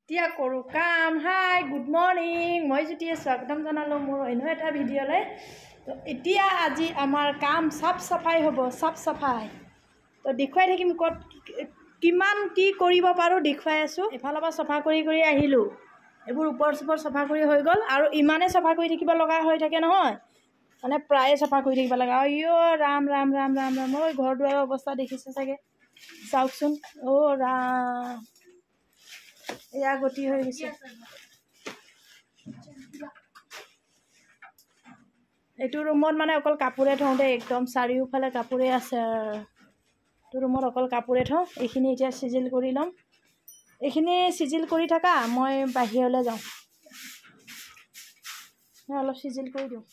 এতিয়া কৰো কাম। হাই গুড মৰ্নিং, মই জ্যোতিয়ে স্বাগতম জনালোঁ মোৰ অন্য এটা ভিডিঅ'লৈ। তো এতিয়া আজি আমাৰ কাম চাফ চাফাই হ'ব, চাফ চাফাই। তো দেখুৱাই থাকিম ক'ত কিমান কি কৰিব পাৰোঁ, দেখুৱাই আছোঁ। এফালৰ পৰা চফা কৰি আহিলোঁ, এইবোৰ ওপৰ চোপৰ চফা কৰি হৈ গ'ল। আৰু ইমানেই চফা কৰি থাকিব লগা হৈ থাকে নহয়, মানে প্ৰায়ে চফা কৰি থাকিব লাগে। অ' ৰাম ৰাম ৰাম ৰাম ৰাম, মই ঘৰ দুৱাৰৰ অৱস্থা দেখিছে চাগে, চাওকচোন। অ' ৰাম, এয়া গতি হৈ গৈছে। এইটো ৰুমত মানে অকল কাপোৰে থওঁ দেই, একদম চাৰিওফালে কাপোৰে আছে। এইটো ৰুমত অকল কাপোৰে থওঁ। এইখিনি এতিয়া চিজিল কৰি ল'ম। এইখিনি চিজিল কৰি থাকা, মই বাহিৰলৈ যাওঁ, মই অলপ চিজিল কৰি দিওঁ।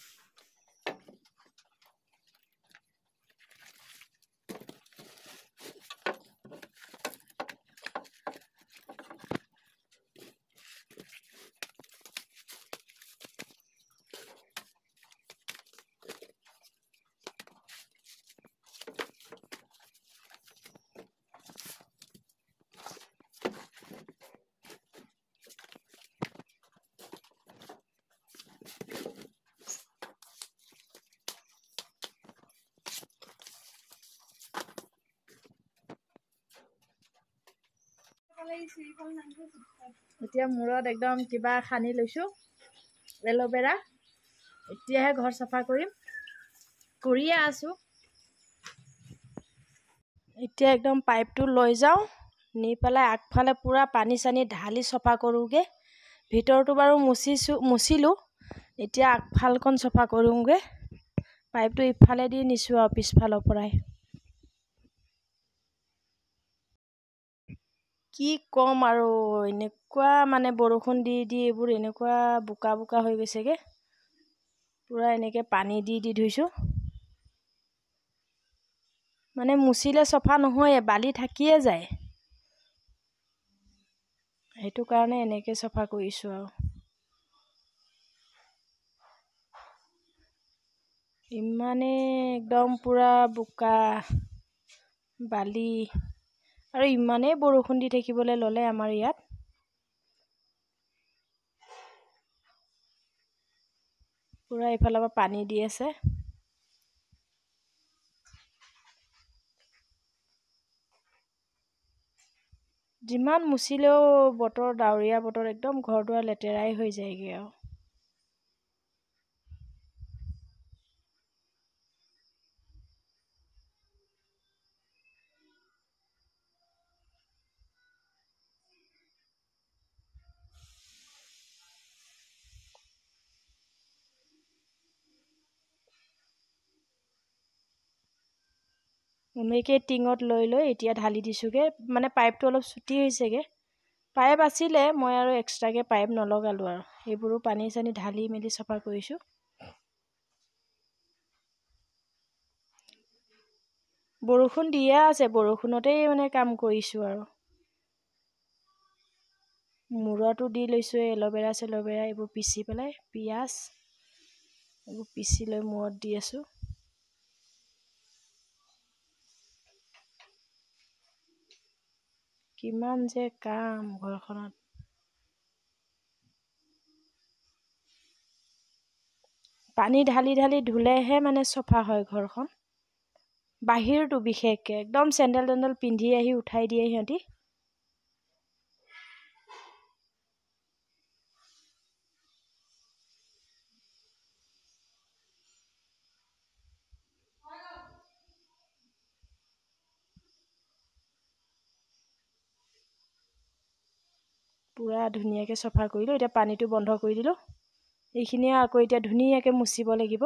এতিয়া মূৰত একদম কিবা সানি লৈছোঁ, এল'ভেৰা। এতিয়াহে ঘৰ চাফা কৰিম, কৰিয়ে আছোঁ। এতিয়া একদম পাইপটো লৈ যাওঁ, নি পেলাই আগফালে পূৰা পানী চানী ঢালি চফা কৰোঁগৈ। ভিতৰটো বাৰু মুচিলোঁ, এতিয়া আগফালখন চফা কৰোঁগৈ। পাইপটো ইফালেদি নিছোঁ আৰু পিছফালৰ পৰাই। কি ক'ম আৰু, এনেকুৱা মানে বৰষুণ দি এইবোৰ এনেকুৱা বোকা বোকা হৈ গৈছেগৈ। পূৰা এনেকৈ পানী দি ধুইছোঁ। মানে মুচিলে চফা নহয়ে, বালি থাকিয়ে যায়। সেইটো কাৰণে এনেকৈ চফা কৰিছোঁ আৰু। ইমানেই একদম পূৰা বোকা বালি, আৰু ইমানেই বৰষুণ দি থাকিবলৈ ল'লে আমাৰ ইয়াত। পূৰা ইফালৰ পৰা পানী দি আছে। যিমান মুচিলেও বতৰ ডাৱৰীয়া বতৰ, একদম ঘৰ দুৱাৰ লেতেৰাই হৈ যায়গৈ আৰু। এনেকৈ টিঙত লৈ এতিয়া ঢালি দিছোঁগৈ। মানে পাইপটো অলপ চুটি হৈছেগৈ, পাইপ আছিলে, মই আৰু এক্সট্ৰাকৈ পাইপ নলগালোঁ আৰু। সেইবোৰো পানী চানী ঢালি মেলি চফা কৰিছোঁ। বৰষুণ দিয়ে আছে, বৰষুণতেই মানে কাম কৰিছোঁ আৰু। মূৰতো দি লৈছোঁ এল'ভেৰা চেল'ভেৰা, এইবোৰ পিচি পেলাই, পিঁয়াজ এইবোৰ পিচি লৈ মূৰত দি আছোঁ। কিমান যে কাম ঘৰখনত। পানী ঢালি ধুলেহে মানে চফা হয় ঘৰখন। বাহিৰটো বিশেষকৈ একদম চেণ্ডেল টেণ্ডেল পিন্ধি আহি উঠাই দিয়ে সিহঁতি। পূৰা ধুনীয়াকৈ চফা কৰিলোঁ। এতিয়া পানীটো বন্ধ কৰি দিলোঁ। এইখিনিয়ে আকৌ এতিয়া ধুনীয়াকৈ মুচিব লাগিব।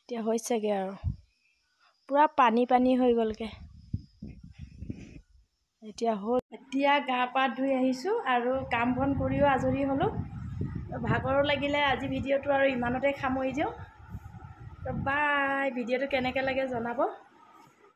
এতিয়া হৈছেগৈ আৰু, পূৰা পানী হৈ গ'লগৈ। এতিয়া হ'ল। এতিয়া গা পা ধুই আহিছোঁ আৰু কাম বন কৰিও আজৰি হ'লোঁ। ভাগৰো লাগিলে, আজি ভিডিঅ'টো আৰু ইমানতে সামৰি দিওঁ। তো বাই, ভিডিঅ'টো কেনেকৈ লাগে জনাব।